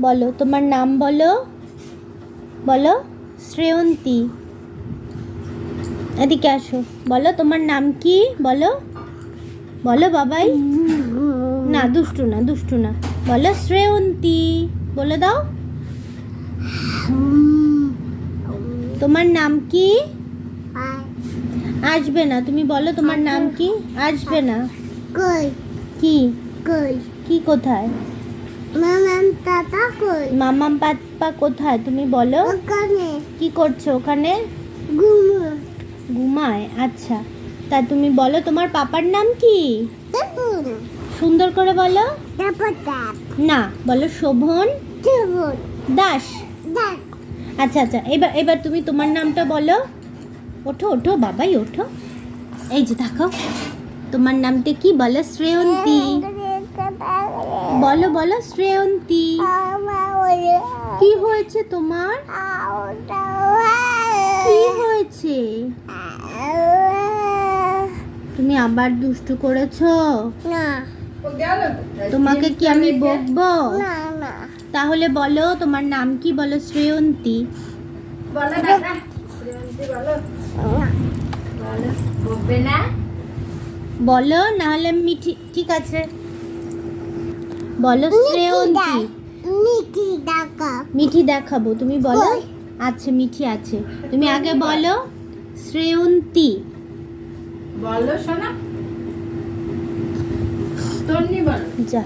বলো তোমার নাম বলো। বলো শ্রেয়ন্তী। এদিকে আসো, বলো তোমার নাম কি বলো। বলো বাবাই। না দুষ্টু না, দুষ্টু না। বলো শ্রেয়ন্তী, বলে দাও। তোমার নাম কি? আসবে না, তুমি বলো তোমার নাম কি। আসবে না। কই কি কই কি কোথায়? মামাম পাপা কই মামাম পাপা কোথায় তুমি বলো। ওখানে কি করছো ওখানে? ঘুমো ঘুমায়, আচ্ছা। তা তুমি বলো তোমার পাপার নাম কি? দেখুন সুন্দর করে বলো। তারপর তাপ না, বলো শোভন দেখুন দাস। দেখ আচ্ছা আচ্ছা, এবার এবার তুমি তোমার নামটা বলো। ওঠো ওঠো বাবাই ওঠো। এই যে দেখো, তোমার নামটা কি বলো। শ্রেয়ন্তী। বলো বলো শ্রেয়ন্তী। কি হয়েছে তোমার? কি হয়েছে? তুমি আবার দুষ্টু করেছো? না তোমাকে কি আমি বকবো? না না তাহলে বলো তোমার নাম কি বলো। শ্রেয়ন্তী। বলো না না শ্রীমন্তী বলো বলো বলবে না বলো, নাহলে মিঠি। ঠিক আছে, বলো শ্রেয়ন্তী। মিঠি ডাকা মিঠি দেখাবো, তুমি বলো। কই? আচ্ছা মিঠি আছে, তুমি আগে বলো শ্রেয়ন্তী। বলো শোনা তন্নি বলো যা